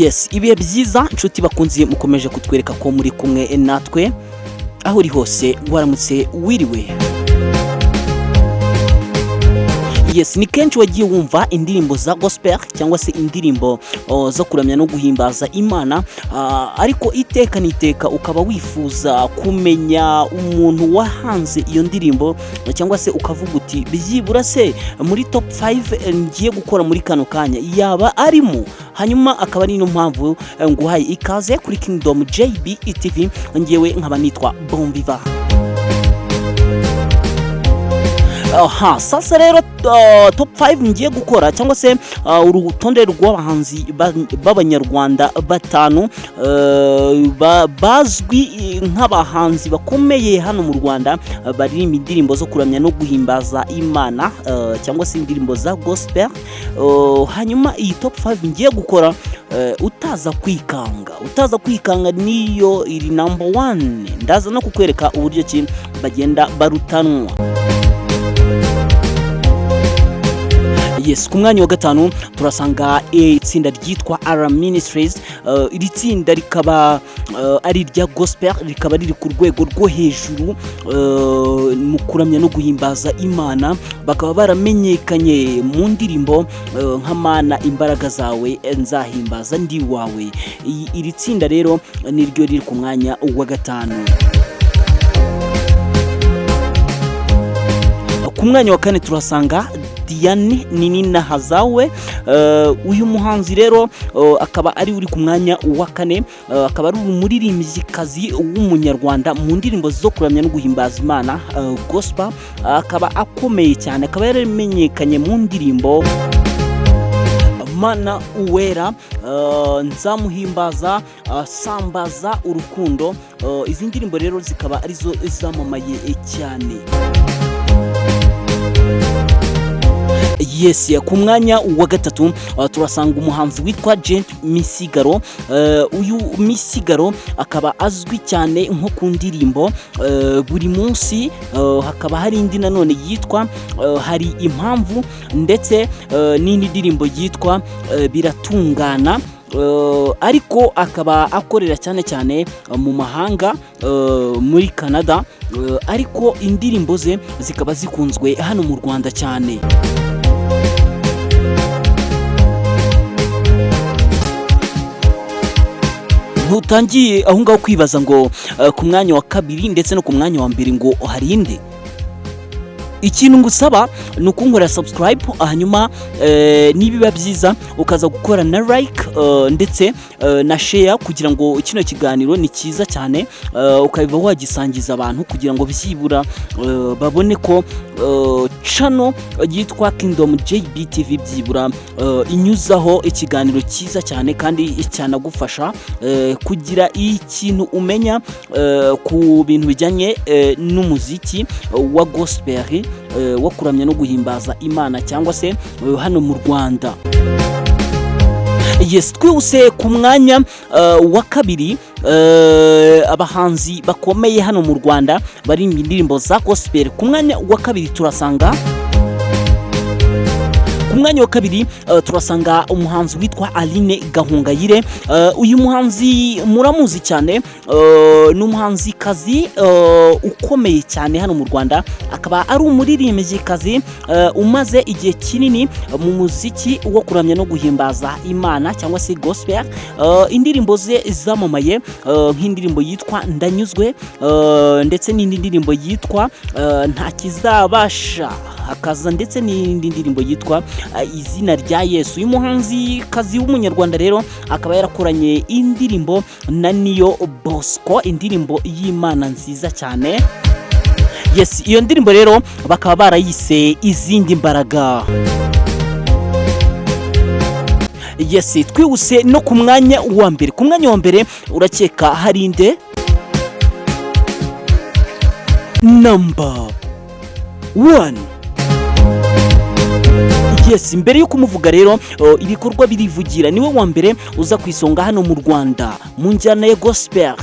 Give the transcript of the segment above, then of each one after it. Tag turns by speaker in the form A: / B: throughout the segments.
A: Yes, ibihe byiza nshuti bakunzi mukomeje kutwereka ko muri kumwe natwe aho uri hose waramutse wiriwe. Yes, ni kenshi wagiye wumva indirimbo za gospel cyangwa se indirimbo zo kuramya no guhimbaza Imana, ariko iteka niteka ukaba wifuza kumenya umuntu wahanze iyo ndirimbo cyangwa se ukavuga uti byibura se muri top 5 ngiye gukora muri kano kanya yaba arimo. Hanyuma akaba ari no mpamvu nguhaye ikaze kuri Kingdom JB TV, ngewe nkaba nitwa Bambere. Sasa rero top 5 ngiye gukora cyangwa se urutonde rw'abahanzi b'abanyarwanda batanu bazwi nk'abahanzi bakomeye hano mu Rwanda baririmba indirimbo zo kuramya no guhimbaza Imana cyangwa se indirimbo za gospel. Hanyuma iyi top 5 ngiye gukora utaza kwikanga niyo iri number 1. Ndaza no kukwereka uburyo ki bagenda barutanwa. Yes, ku mwanya wa gatanu turasanga itsinda ryitwa R Ministries. Iri tsinda rikaba ari rya gospel, rikaba riri ku rwego rwo hejuru mu kuramya no guhimbaza Imana. Bakaba baramenyekanye mu ndirimbo nk'Amana imbaraga zawe nzahimbaza ndi wawe. Iri tsinda rero niryo riri ku mwanya wa gatanu. Ku mwanya wa kane turasanga Diane nini na hazawe. Uyu muhanzi rero akaba ari uri ku mwanya wa kane, akaba ari umuririmbyi kazi w'umunyarwanda mu ndirimbo zo kuramya no guhimbaza Imana gospel. Akaba akomeye cyane, akaba yaramenyekanye mu ndirimbo Mana uwera, nzamuhimbaza, sambaza urukundo. Izi ndirimbo rero zikaba arizo zamamaye cyane. Yes, ku mwanya wa gatatu turasanga umuhanzi witwa Gent Misigaro. Uyu Misigaro akaba azwi cyane nko ku ndirimbo buri munsi. Hakaba hari indi nanone yitwa hari impamvu, ndetse n'indi ndirimbo yitwa biratungana. Ariko akaba akorera cyane mu mahanga, muri Canada, ariko indirimbo ze zikaba zikunzwe hano mu Rwanda cyane. Ntutangiye aho ngaho kwibaza ngo ku mwanya wa kabiri ndetse no ku mwanya wa mbere ngo harinde. Ikintu ngusaba ni ukunkora subscribe, hanyuma nibiba byiza ukaza gukora na like ndetse na share, kugira ngo kino kiganiro ni cyiza cyane, ukabiba wagisangiza abantu kugira ngo byibura babone ko channel yitwa Kingdom JB TV byibura inyuzaho ikiganiro cyiza cyane kandi cyanagufasha kugira ikintu umenya ku bintu bijyanye n'umuziki wa gospel wo kuramya no guhimbaza Imana cyangwa se hano mu Rwanda. Yes, twihuse ku mwanya wa kabiri, abahanzi bakomeye hano mu Rwanda baririmba indirimbo za gospel. Ku mwanya wa kabiri turasanga umuhanzi witwa Aline Gahongayire. Uyu muhanzi muramuzi cyane, ni umuhanzi kazi ukomeye cyane hano mu Rwanda. Akaba ari umuririmbyi kazi umaze igihe kinini mu muziki wo kuramya no guhimbaza Imana cyangwa se gospel. Indirimbo ze zamamaye nk'indirimbo yitwa Ndanyuzwe, ndetse n'indi ndirimbo yitwa Nta kizabasha, hakaza ndetse n'indi ndirimbo yitwa Izina rya Yesu. Uyu muhanzi kazi w'umunyarwanda rero akaba yarakoranye indirimbo na Niyo Bosco, indirimbo y'Imana nziza cyane. Yes, iyo ndirimbo rero bakaba barayise Izindi mbaraga. Yes, twihuse no ku mwanya wa mbere. Ku mwanya wa mbere urakeka harinde? Number 1. Yes, mbere yo kumuvuga rero ibikorwa birivugira, niwe wa mbere uza kwisonga hano mu Rwanda mu njyana ya gospel.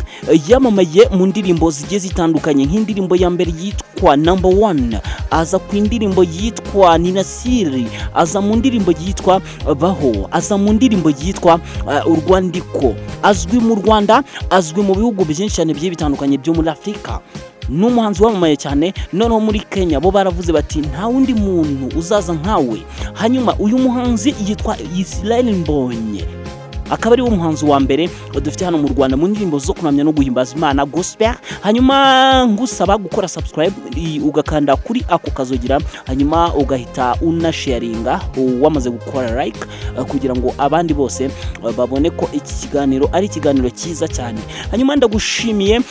A: Yamamaye mu ndirimbo zigiye zitandukanye, nk'indirimbo ya mbere yitwa number 1, aza ku indirimbo yitwa Ninasiri, aza mu ndirimbo yitwa Baho, aza mu ndirimbo yitwa Urwandiko. Azwi mu Rwanda, azwi mu bihugu byinshi cyane bigiye bitandukanye byo muri Afrika. N'umuhanzi wamamaye cyane, noneho muri Kenya bo baravuze bati nta wundi muntu uzaza nkawe. Hanyuma uyu muhanzi yitwa Israel Mbonye, akaba ari umuhanzi wa mbere dufite hano mu Rwanda mu ndirimbo zo kuramya no guhimbaza Imana gospel. Hanyuma ngusaba gukora subscribe, ugakanda kuri ako kazogira, hanyuma ugahita unasharinga wamaze gukora like, kugira ngo abandi bose babone ko iki kiganiro ari ikiganiro cyiza cyane. Hanyuma ndagushimiye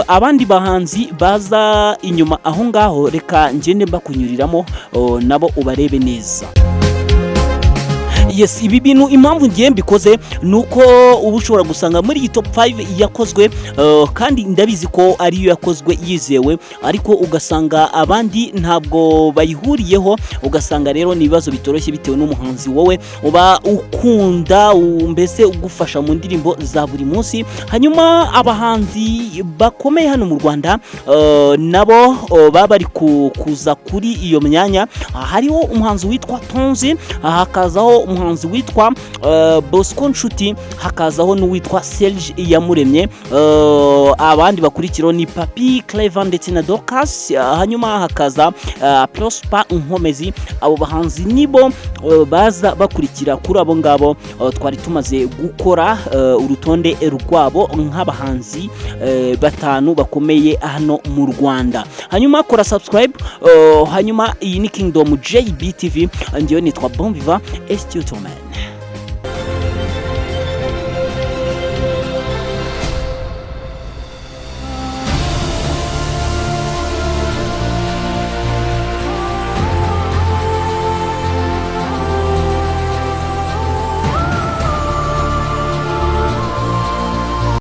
A: abandi bahanzi baza inyuma aho ngaho, reka ngende bakunyuriramo nabo ubarebe neza. Yes, ibi bintu impamvu ngiye mbikoze nuko ubu ushobora gusanga muri iyi top 5 yakozwe, kandi ndabizi ko ariyo yakozwe yizewe, ariko ugasanga abandi ntabwo bayihuriyeho, ugasanga rero ni ibibazo bitoroshye bitewe n'umuhanzi wowe uba ukunda, mbese ugufasha mu ndirimbo za buri munsi. Hanyuma abahanzi bakomeye hano mu Rwanda nabo baba bari kuza kuri iyo myanya. Hariho umuhanzi witwa Tonzi, hakazaho umuhanzi witwa Bosco Nshuti, hakazaho n'uwitwa Serge Iyamuremye, abandi bakurikiraho ni Papi, Clever ndetse na Dorcas. Hanyuma hakaza Prosper Nkomezi. Abo bahanzi nibo baza bakurikira kuri abo ngabo twari tumaze gukora urutonde rwabo nk'abahanzi 5 bakomeye hano mu Rwanda. Hanyuma kora subscribe, hanyuma iyi ni Kingdom JB TV, ngiye nitwa Bonviva Estio Man.